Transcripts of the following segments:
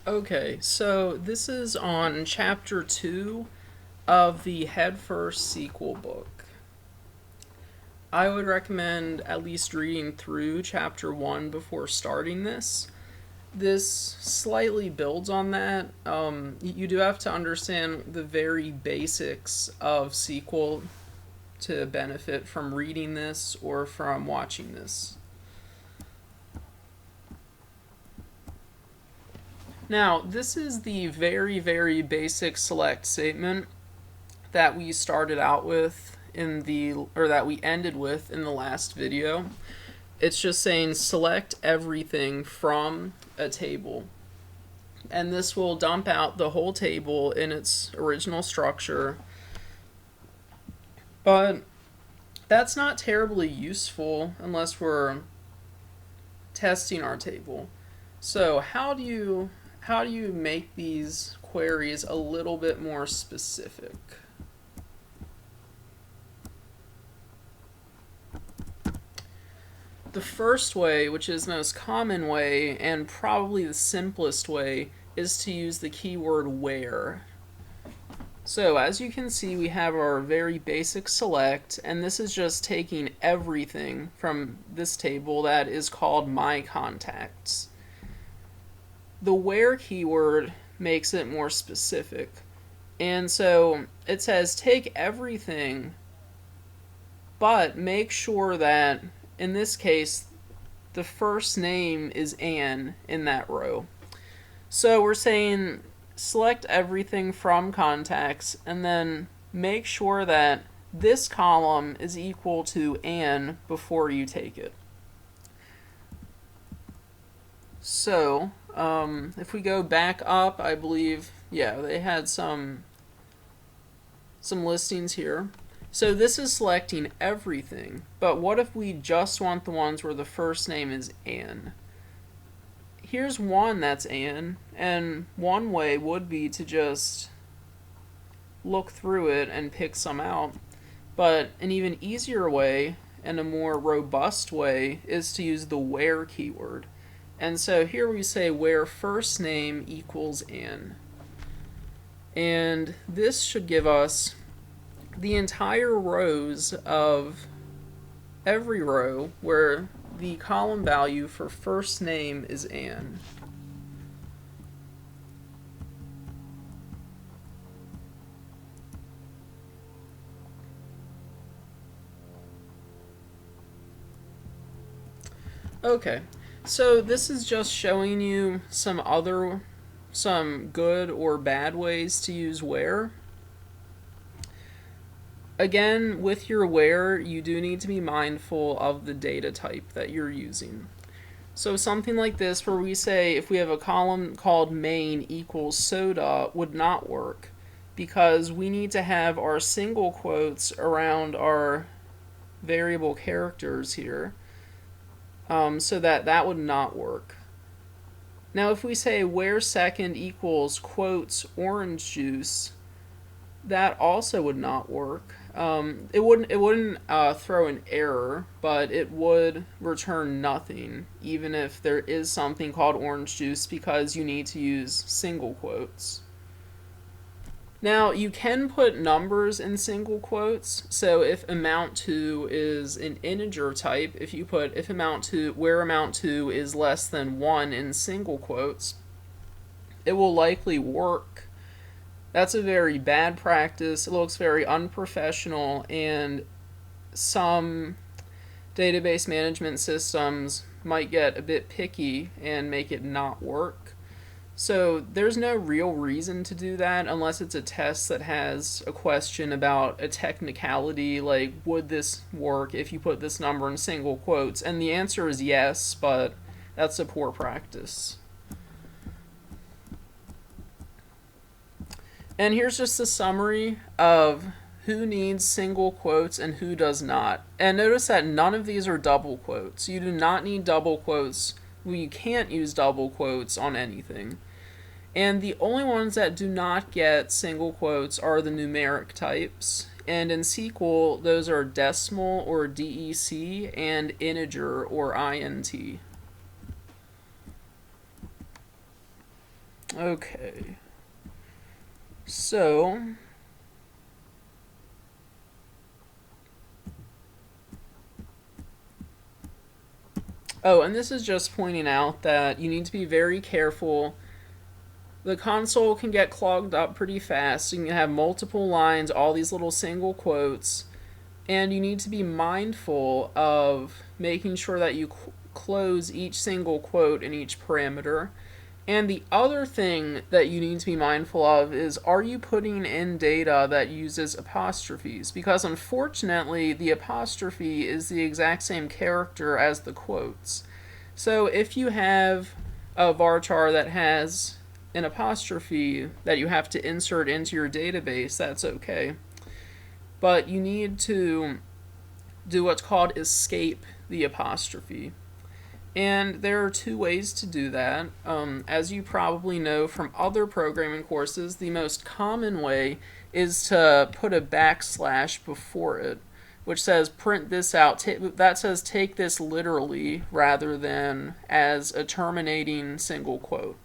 Okay, so this is on chapter 2 of the Head First SQL book. I would recommend at least reading through chapter 1 before starting this. This slightly builds on that. You do have to understand the very basics of SQL to benefit from reading this or from watching this. Now, this is the very, very basic select statement that we started out with that we ended with in the last video. It's just saying select everything from a table. And this will dump out the whole table in its original structure. But that's not terribly useful unless we're testing our table. So how do you make these queries a little bit more specific? The first way, which is the most common way and probably the simplest way, is to use the keyword where. So as you can see, we have our very basic select, and this is just taking everything from this table that is called my contacts. The where keyword makes it more specific. And so it says take everything, but make sure that in this case the first name is Anne in that row. So we're saying select everything from contacts and then make sure that this column is equal to Anne before you take it. So if we go back up, I believe, yeah, they had some listings here. So this is selecting everything, but what if we just want the ones where the first name is Anne? Here's one that's Anne, and one way would be to just look through it and pick some out. But an even easier way and a more robust way is to use the where keyword. And so here we say where first name equals Anne. And this should give us the entire rows of every row where the column value for first name is Anne. Okay, so this is just showing you some good or bad ways to use where. Again, with your where, you do need to be mindful of the data type that you're using. So something like this where we say if we have a column called main equals soda would not work because we need to have our single quotes around our variable characters here. So that would not work. Now if we say where second equals quotes orange juice, that also would not work. It wouldn't throw an error, but it would return nothing, even if there is something called orange juice, because you need to use single quotes. Now you can put numbers in single quotes. So if amount to is an integer type, if you put if amount to where amount to is less than 1 in single quotes, it will likely work. That's a very bad practice. It looks very unprofessional, and some database management systems might get a bit picky and make it not work. So there's no real reason to do that unless it's a test that has a question about a technicality, like would this work if you put this number in single quotes? And the answer is yes, but that's a poor practice. And here's just a summary of who needs single quotes and who does not. And notice that none of these are double quotes. You do not need double quotes. Well, you can't use double quotes on anything. And the only ones that do not get single quotes are the numeric types. And in SQL, those are decimal or DEC and integer or INT. Okay. So, oh, and this is just pointing out that you need to be very careful. The console can get clogged up pretty fast. You can have multiple lines, all these little single quotes, and you need to be mindful of making sure that you close each single quote in each parameter. And the other thing that you need to be mindful of is, are you putting in data that uses apostrophes? Because unfortunately, the apostrophe is the exact same character as the quotes. So if you have a varchar that has an apostrophe that you have to insert into your database, that's okay. But you need to do what's called escape the apostrophe. And there are two ways to do that. As you probably know from other programming courses, the most common way is to put a backslash before it, which says print this out. That says take this literally rather than as a terminating single quote.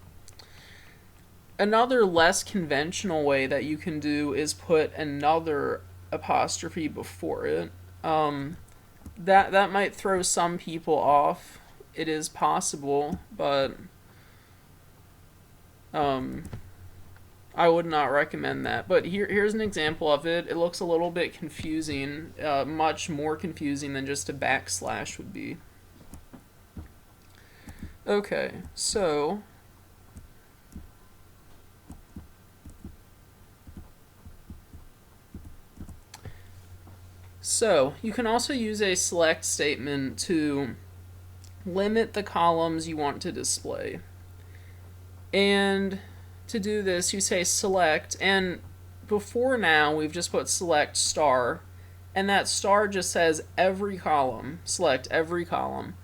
Another less conventional way that you can do is put another apostrophe before it. That might throw some people off. It is possible, but I would not recommend that. But here's an example of it. It looks a little bit confusing, much more confusing than just a backslash would be. Okay, so you can also use a select statement to limit the columns you want to display. And to do this, you say select, and before now we've just put select star, and that star just says every column, select every column.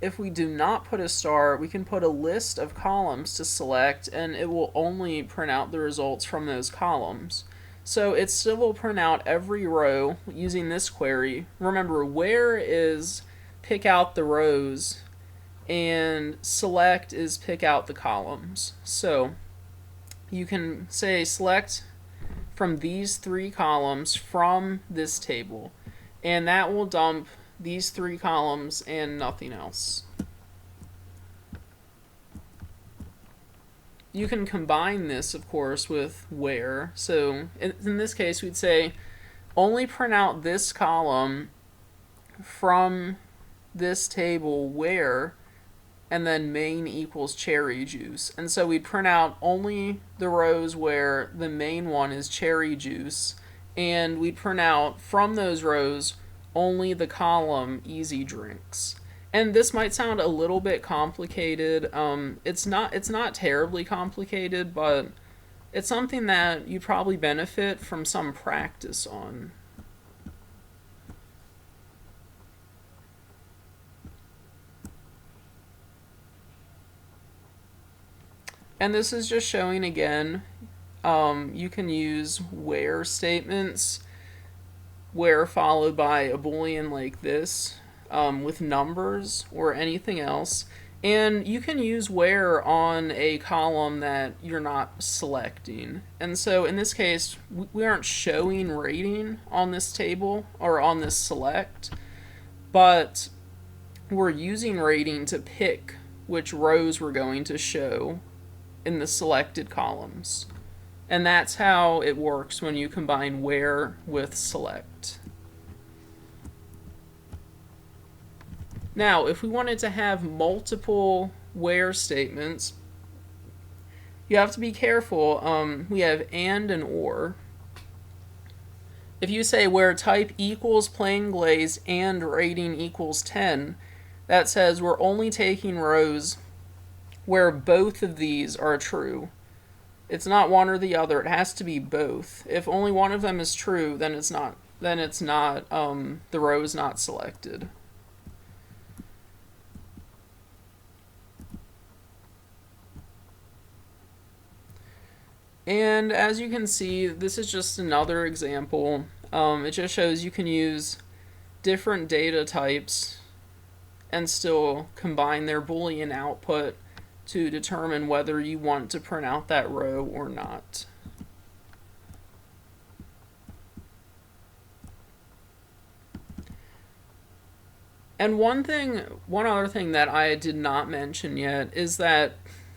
If we do not put a star, we can put a list of columns to select, and it will only print out the results from those columns. So it still will print out every row using this query. Remember, where is pick out the rows, and select is pick out the columns. So you can say select from these three columns from this table, and that will dump these three columns and nothing else. You can combine this, of course, with where. So in this case, we'd say only print out this column from this table where, and then main equals cherry juice. And so we'd print out only the rows where the main one is cherry juice, and we'd print out from those rows only the column easy drinks. And this might sound a little bit complicated. It's not terribly complicated, but it's something that you probably benefit from some practice on. And this is just showing again, you can use where statements, where followed by a boolean like this, with numbers or anything else. And you can use where on a column that you're not selecting. And so in this case, we aren't showing rating on this table or on this select, but we're using rating to pick which rows we're going to show in the selected columns. And that's how it works when you combine where with select. Now, if we wanted to have multiple where statements, you have to be careful. We have and or. If you say where type equals plain glaze and rating equals 10, that says we're only taking rows where both of these are true. It's not one or the other. It has to be both. If only one of them is true, then it's not. The row is not selected. And as you can see, this is just another example. It just shows you can use different data types and still combine their Boolean output to determine whether you want to print out that row or not. And one other thing that I did not mention yet is that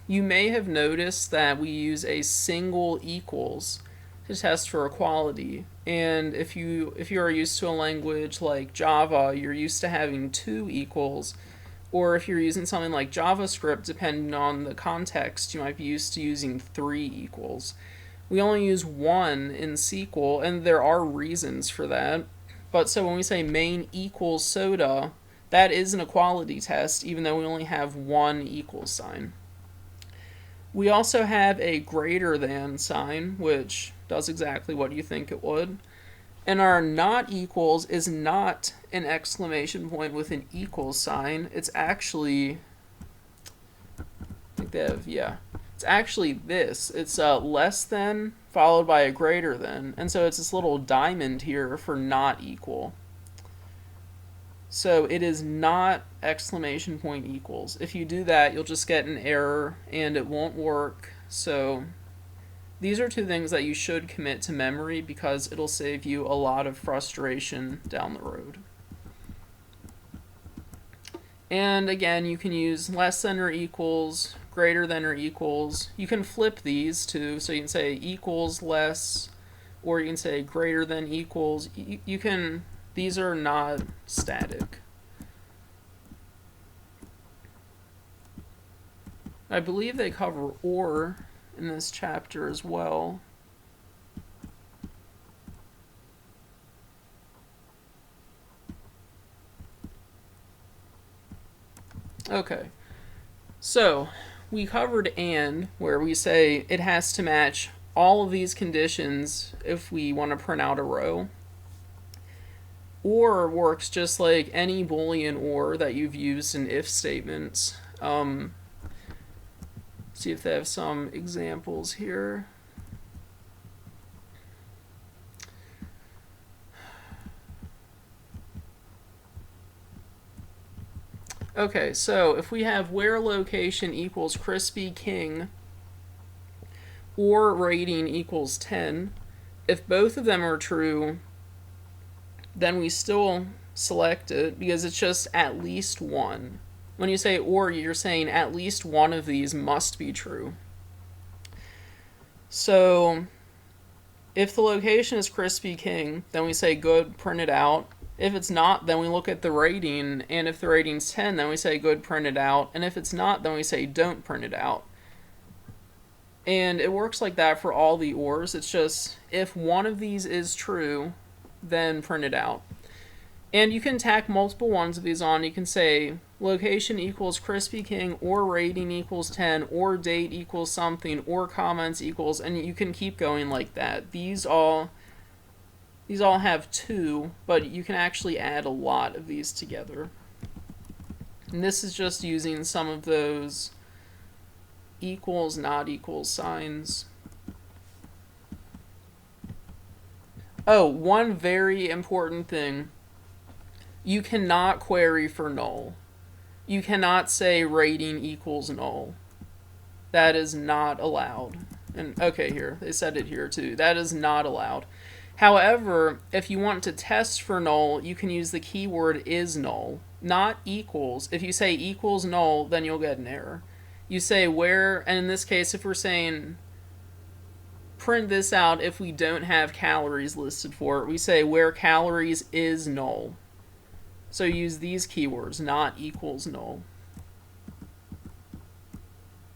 you may have noticed that we use a single equals to test for equality. And if you are used to a language like Java, you're used to having two equals. Or if you're using something like JavaScript, depending on the context, you might be used to using three equals. We only use one in SQL, and there are reasons for that. But so when we say main equals soda, that is an equality test, even though we only have one equals sign. We also have a greater than sign, which does exactly what you think it would. And our not equals is not an exclamation point with an equals sign. It's actually, it's actually this. It's less than followed by a greater than. And so it's this little diamond here for not equal. So it is not exclamation point equals. If you do that, you'll just get an error and it won't work. So these are two things that you should commit to memory because it'll save you a lot of frustration down the road. And again, you can use less than or equals, greater than or equals. You can flip these too, so you can say equals less, or you can say greater than equals. These are not static. I believe they cover or in this chapter as well. Okay, so we covered and, where we say it has to match all of these conditions if we want to print out a row. Or works just like any Boolean or that you've used in if statements. See if they have some examples here. Okay, so if we have where location equals crispy king or rating equals 10, if both of them are true, then we still select it because it's just at least one. When you say or, you're saying at least one of these must be true. So if the location is crispy king, then we say good, print it out. If it's not, then we look at the rating, and if the rating's 10, then we say good, print it out. And if it's not, then we say don't print it out. And it works like that for all the ors. It's just if one of these is true, then print it out. And you can tack multiple ones of these on. You can say location equals crispy king or rating equals 10 or date equals something or comments equals, and you can keep going like that. These all have two, but you can actually add a lot of these together. And this is just using some of those equals, not equals signs. Oh, one very important thing. You cannot query for null. You cannot say rating equals null. That is not allowed. And okay, here, they said it here too. That is not allowed. However, if you want to test for null, you can use the keyword is null, not equals. If you say equals null, then you'll get an error. You say where, and in this case, if we're saying print this out if we don't have calories listed for it, we say where calories is null. So use these keywords, not equals null.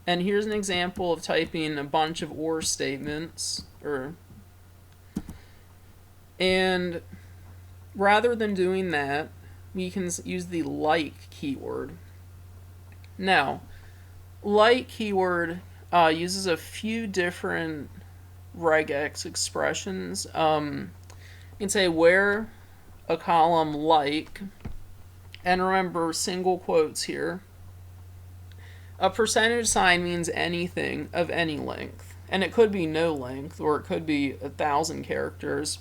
And here's an example of typing a bunch of or statements, and rather than doing that, we can use the like keyword. Now, like keyword uses a few different regex expressions. You can say where a column like, and remember single quotes here. A percentage sign means anything of any length, and it could be no length, or it could be 1,000 characters.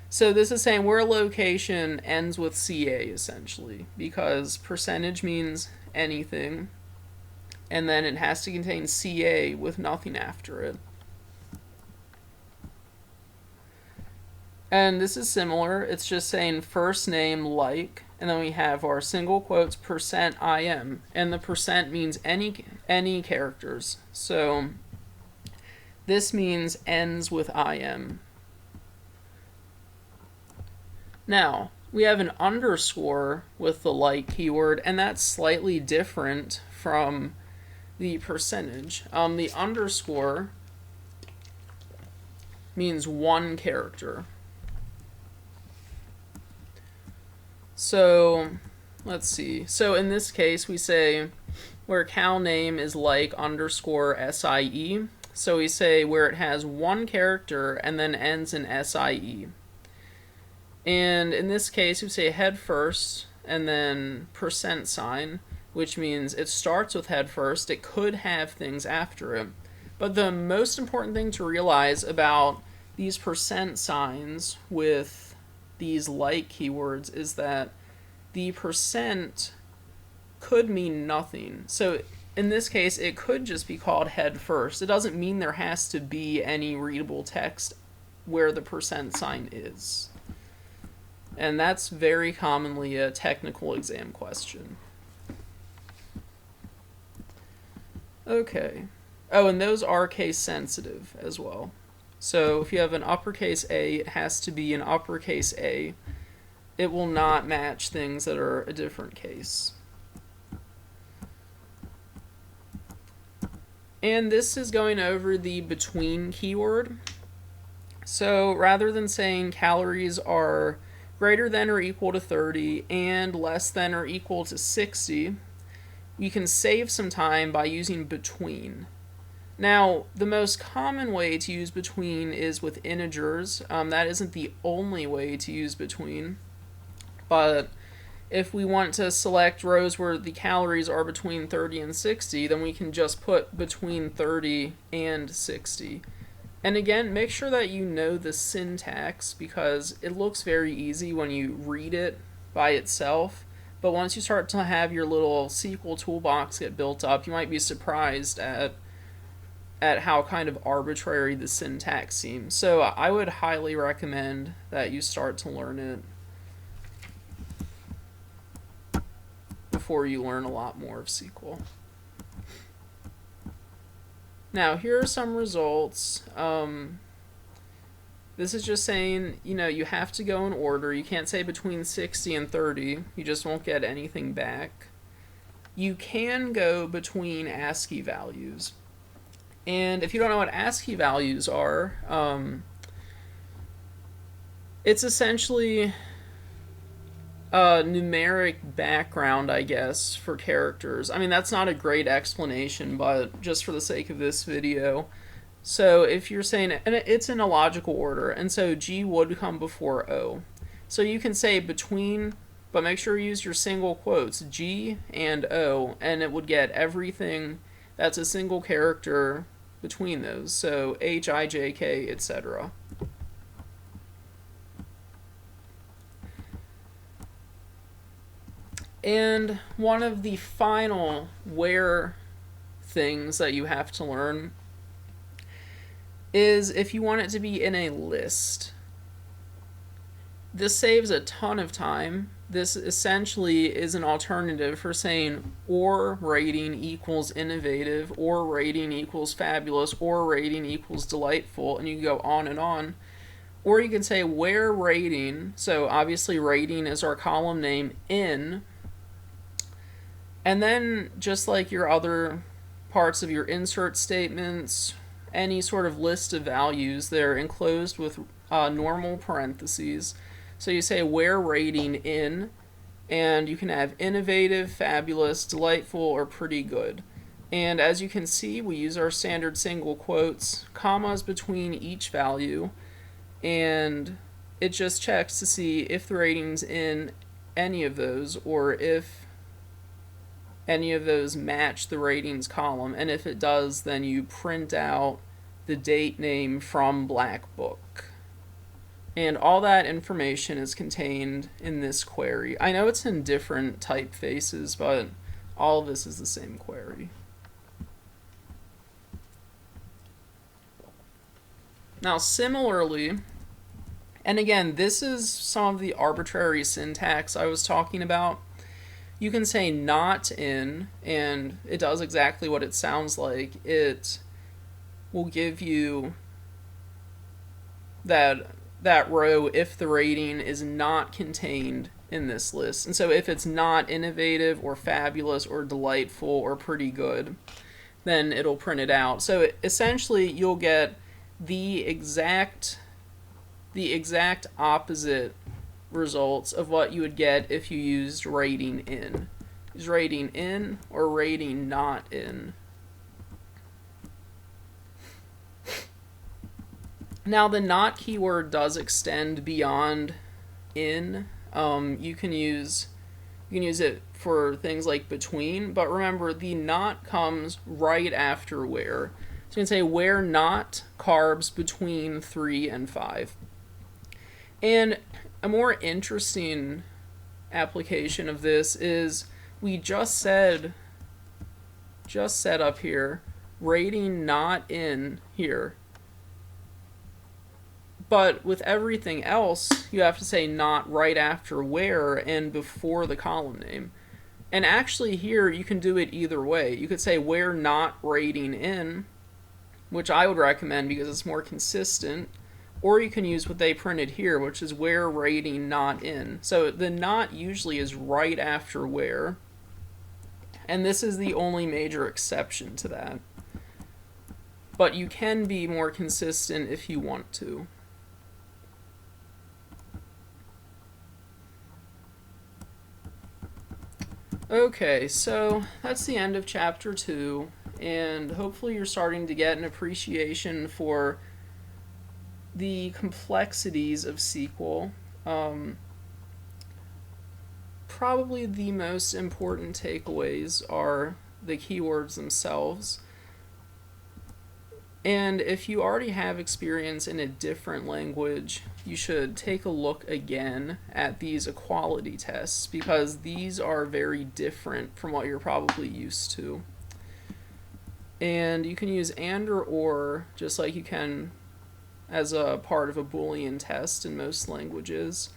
So this is saying where location ends with CA, essentially, because percentage means anything. and then it has to contain CA with nothing after it. And this is similar. It's just saying first name like, and then we have our single quotes %IM, and the percent means any characters. So this means ends with IM. Now, we have an underscore with the like keyword, and that's slightly different from the percentage. The underscore means one character. So let's see. So in this case, we say where cal name is like underscore SIE. So we say where it has one character and then ends in SIE. And in this case, we say head first and then %, which means it starts with head first. It could have things after it. But the most important thing to realize about these % with these like keywords is that the % could mean nothing. So in this case, it could just be called head first. It doesn't mean there has to be any readable text where the % is. And that's very commonly a technical exam question. Okay. Oh, and those are case sensitive as well. So if you have an uppercase A, it has to be an uppercase A. It will not match things that are a different case. And this is going over the between keyword. So rather than saying calories are greater than or equal to 30 and less than or equal to 60, you can save some time by using between. Now, the most common way to use between is with integers. That isn't the only way to use between, but if we want to select rows where the calories are between 30 and 60, then we can just put between 30 and 60. And again, make sure that you know the syntax, because it looks very easy when you read it by itself, but once you start to have your little SQL toolbox get built up, you might be surprised at how kind of arbitrary the syntax seems. So I would highly recommend that you start to learn it before you learn a lot more of SQL. Now, here are some results. This is just saying, you have to go in order. You can't say between 60 and 30. You just won't get anything back. You can go between ASCII values. And if you don't know what ASCII values are, it's essentially a numeric background, I guess, for characters. I mean, that's not a great explanation, but just for the sake of this video. So if you're saying, and it's in a logical order, and so G would come before O. So you can say between, but make sure you use your single quotes, G and O, and it would get everything that's a single character between those. So H, I, J, K, etc. And one of the final where things that you have to learn is if you want it to be in a list. This saves a ton of time. This essentially is an alternative for saying or rating equals innovative, or rating equals fabulous, or rating equals delightful, and you can go on and on. Or you can say where rating, so obviously rating is our column name in, and then just like your other parts of your insert statements, any sort of list of values, they're enclosed with normal parentheses. So you say where rating in, and you can have innovative, fabulous, delightful, or pretty good. And as you can see, we use our standard single quotes, commas between each value, and it just checks to see if the rating's in any of those, or if any of those match the ratings column. And if it does, then you print out the date name from Black Book. And all that information is contained in this query. I know it's in different typefaces, but all of this is the same query. Now, similarly, and again, this is some of the arbitrary syntax I was talking about. You can say not in, and it does exactly what it sounds like. It will give you that row if the rating is not contained in this list. And so if it's not innovative or fabulous or delightful or pretty good, then it'll print it out. So essentially you'll get the exact opposite results of what you would get if you used rating in. Use rating in or rating not in. Now the not keyword does extend beyond in. You can use it for things like between, but remember the not comes right after where. So you can say where not carbs between 3 and 5. And a more interesting application of this is we just said up here rating not in here. But with everything else, you have to say not right after where and before the column name. And actually here, you can do it either way. You could say where not rating in, which I would recommend because it's more consistent. Or you can use what they printed here, which is where rating not in. So the not usually is right after where. And this is the only major exception to that. But you can be more consistent if you want to. Okay, so that's the end of chapter 2, and hopefully you're starting to get an appreciation for the complexities of SQL. Probably the most important takeaways are the keywords themselves. And if you already have experience in a different language, you should take a look again at these equality tests because these are very different from what you're probably used to. And you can use and or just like you can as a part of a Boolean test in most languages.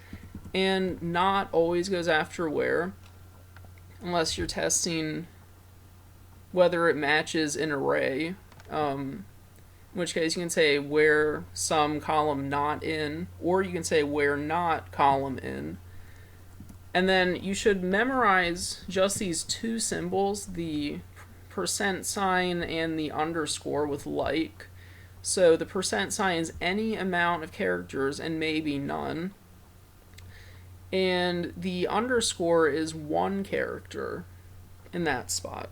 And not always goes after where, unless you're testing whether it matches an array. In which case you can say where some column not in, or you can say where not column in. And then you should memorize just these two symbols, the %sign and the underscore with like. So the %sign is any amount of characters and maybe none. And the underscore is one character in that spot.